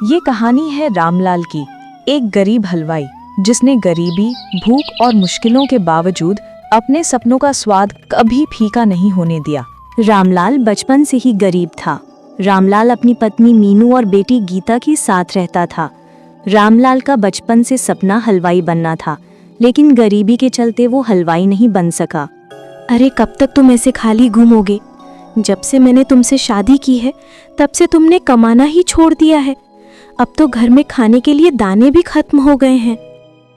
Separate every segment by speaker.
Speaker 1: ये कहानी है रामलाल की, एक गरीब हलवाई जिसने गरीबी, भूख और मुश्किलों के बावजूद अपने सपनों का स्वाद कभी फीका नहीं होने दिया।
Speaker 2: रामलाल बचपन से ही गरीब था। रामलाल अपनी पत्नी मीनू और बेटी गीता के साथ रहता था। रामलाल का बचपन से सपना हलवाई बनना था, लेकिन गरीबी के चलते वो हलवाई नहीं बन सका। अरे कब तक तुम ऐसे खाली घूमोगे? जब से मैंने तुमसे शादी की है तब से तुमने कमाना ही छोड़ दिया है। अब तो घर में खाने के लिए दाने भी खत्म हो गए हैं।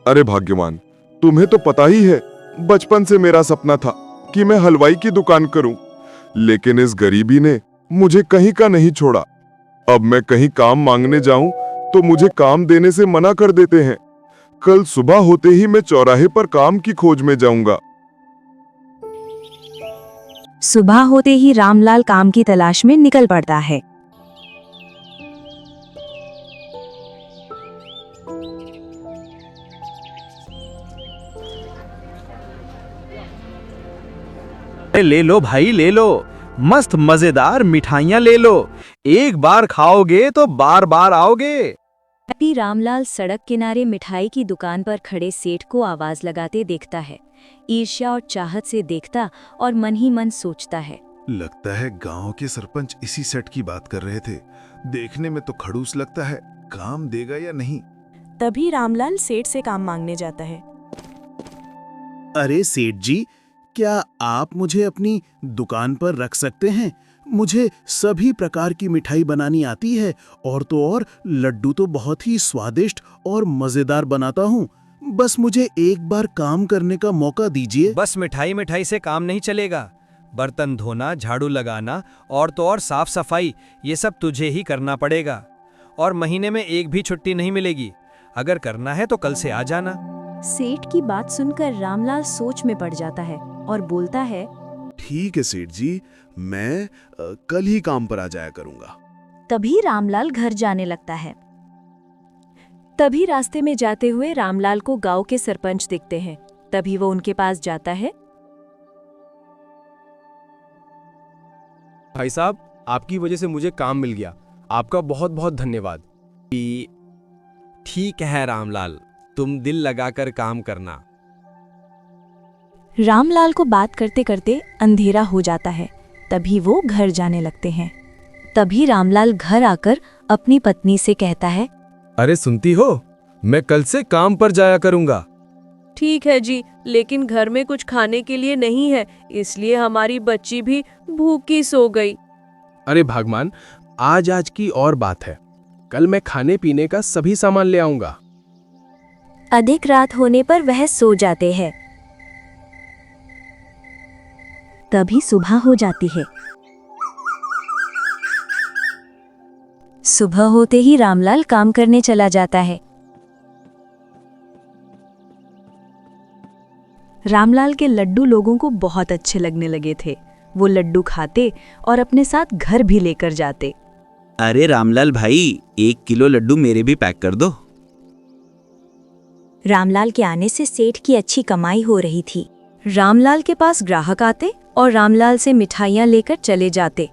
Speaker 3: अरे भाग्यवान, तुम्हें तो पता ही है बचपन से मेरा सपना था कि मैं हलवाई की दुकान करूं, लेकिन इस गरीबी ने मुझे कहीं का नहीं छोड़ा। अब मैं कहीं काम मांगने जाऊं तो मुझे काम देने से मना कर देते हैं। कल सुबह होते ही मैं चौराहे पर काम की खोज में जाऊंगा।
Speaker 1: सुबह होते ही रामलाल काम की तलाश में निकल पड़ता है।
Speaker 4: ले लो भाई, ले लो, मस्त मजेदार मिठाइयाँ ले लो। एक बार खाओगे तो बार बार आओगे।
Speaker 2: अभी रामलाल सड़क किनारे मिठाई की दुकान पर खड़े सेठ को आवाज लगाते देखता है। ईर्ष्या और चाहत से देखता और मन ही मन सोचता है,
Speaker 5: लगता है गांव के सरपंच इसी सेठ की बात कर रहे थे। देखने में तो खड़ूस लगता है, काम देगा या नहीं।
Speaker 1: तभी रामलाल सेठ से काम मांगने जाता है।
Speaker 6: अरे सेठ जी, क्या आप मुझे अपनी दुकान पर रख सकते हैं? मुझे सभी प्रकार की मिठाई बनानी आती है, और तो और लड्डू तो बहुत ही स्वादिष्ट और मजेदार बनाता हूँ। बस मुझे एक बार काम करने का मौका दीजिए।
Speaker 4: बस मिठाई मिठाई से काम नहीं चलेगा। बर्तन धोना, झाड़ू लगाना और तो और साफ सफाई, ये सब तुझे ही करना पड़ेगा। और महीने में एक भी छुट्टी नहीं मिलेगी। अगर करना है तो कल से आ जाना।
Speaker 2: सेठ की बात सुनकर रामलाल सोच में पड़ जाता है और बोलता है,
Speaker 5: ठीक है सेठ जी, मैं कल ही काम पर आ जाया करूंगा।
Speaker 2: तभी रामलाल घर जाने लगता है। तभी रास्ते में जाते हुए रामलाल को गांव के सरपंच दिखते हैं। तभी वो उनके पास जाता है।
Speaker 7: भाई साहब, आपकी वजह से मुझे काम मिल गया, आपका बहुत बहुत धन्यवाद।
Speaker 8: ठीक है रामलाल, तुम दिल लगाकर काम करना।
Speaker 1: रामलाल को बात करते करते अंधेरा हो जाता है। तभी वो घर जाने लगते हैं।
Speaker 2: तभी रामलाल घर आकर अपनी पत्नी से कहता है,
Speaker 7: अरे सुनती हो, मैं कल से काम पर जाया करूंगा।
Speaker 9: ठीक है जी, लेकिन घर में कुछ खाने के लिए नहीं है, इसलिए हमारी बच्ची भी भूखी सो गई।
Speaker 7: अरे भगवान, आज की और बात है, कल मैं खाने पीने का सभी सामान ले आऊंगा।
Speaker 2: अधिक रात होने पर वह सो जाते हैं। तभी सुबह हो जाती है। सुबह होते ही रामलाल काम करने चला जाता है।
Speaker 1: रामलाल के लड्डू लोगों को बहुत अच्छे लगने लगे थे। वो लड्डू खाते और अपने साथ घर भी लेकर जाते।
Speaker 10: अरे रामलाल भाई, 1 किलो लड्डू मेरे भी पैक कर दो।
Speaker 2: रामलाल के आने से सेठ की अच्छी कमाई हो रही थी।
Speaker 1: रामलाल के पास ग्राहक आते और रामलाल से मिठाइयाँ लेकर चले जाते।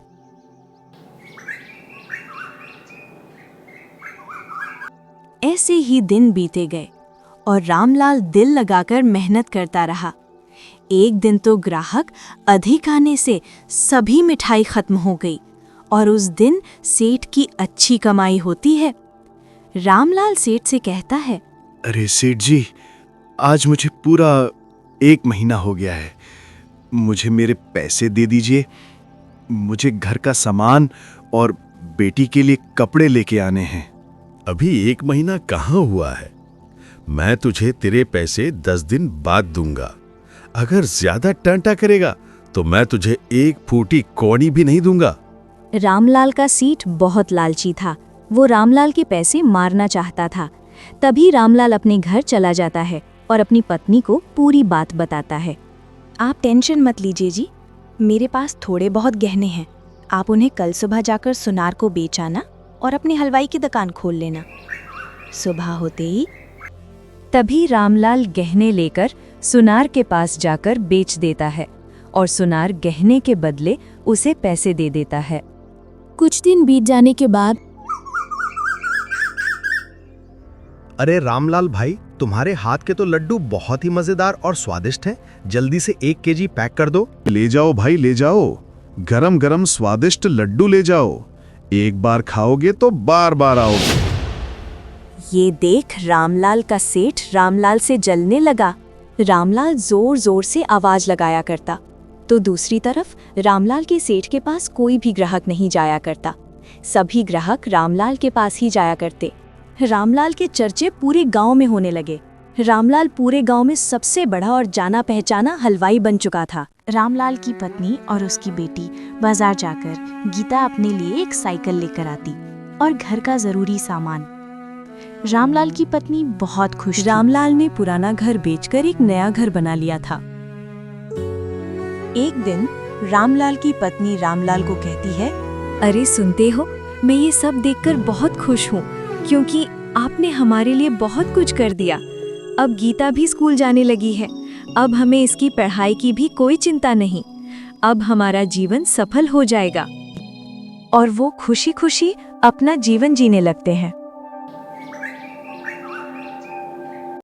Speaker 1: ऐसे ही दिन बीते गए और रामलाल दिल लगाकर मेहनत करता रहा। एक दिन तो ग्राहक अधिक आने से सभी मिठाई खत्म हो गई और उस दिन सेठ की अच्छी कमाई होती है। रामलाल सेठ से कहता है,
Speaker 5: अरे सेठ जी, आज मुझे पूरा 1 महीना हो गया है। मुझे मेरे पैसे दे दीजिए। मुझे घर का सामान और बेटी के लिए कपड़े लेके आने हैं।
Speaker 11: अभी 1 महीना कहाँ हुआ है? मैं तुझे तेरे पैसे 10 दिन बाद दूंगा। अगर ज्यादा टंटा करेगा तो मैं तुझे 1 फूटी कौड़ी भी नहीं दूंगा।
Speaker 2: रामलाल का सेठ बहुत लालची था। वो रामलाल के पैसे मारना चाहता था। तभी रामलाल अपने घर चला जाता है और अपनी पत्नी को पूरी बात बताता है।
Speaker 1: आप टेंशन मत लीजिए जी, मेरे पास थोड़े बहुत गहने हैं। आप उन्हें कल सुबह जाकर सुनार को बेच आना और अपनी हलवाई की दुकान खोल लेना। सुबह होते ही
Speaker 2: तभी रामलाल गहने लेकर सुनार के पास जाकर बेच देता है और सुनार गहने के बदले उसे पैसे दे देता है।
Speaker 12: कुछ दिन बीत जाने के बाद अरे रामलाल भाई, तुम्हारे हाथ के तो लड्डू बहुत ही मजेदार और स्वादिष्ट हैं। जल्दी से 1 केजी पैक कर दो।
Speaker 5: ले जाओ भाई, ले जाओ। गरम गरम स्वादिष्ट लड्डू ले जाओ। एक बार खाओगे तो बार बार आओगे।
Speaker 2: ये देख रामलाल का सेठ रामलाल से जलने लगा। रामलाल जोर जोर से आवाज लगाया करता, तो दूसरी तरफ रामलाल के सेठ के पास कोई भी ग्राहक नहीं जाया करता। सभी ग्राहक रामलाल के पास ही जाया करते। रामलाल के चर्चे पूरे गांव में होने लगे। रामलाल पूरे गांव में सबसे बड़ा और जाना पहचाना हलवाई बन चुका था। रामलाल की पत्नी और उसकी बेटी बाजार जाकर गीता अपने लिए एक साइकिल लेकर आती और घर का जरूरी सामान। रामलाल की पत्नी बहुत खुश थी।
Speaker 1: रामलाल ने पुराना घर बेचकर एक नया घर बना लिया था। एक दिन रामलाल की पत्नी रामलाल को कहती है,
Speaker 2: अरे सुनते हो, मैं ये सब देखकर बहुत खुश हूँ, क्योंकि आपने हमारे लिए बहुत कुछ कर दिया। अब गीता भी स्कूल जाने लगी है। अब हमें इसकी पढ़ाई की भी कोई चिंता नहीं। अब हमारा जीवन सफल हो जाएगा। और वो खुशी खुशी अपना जीवन जीने लगते हैं।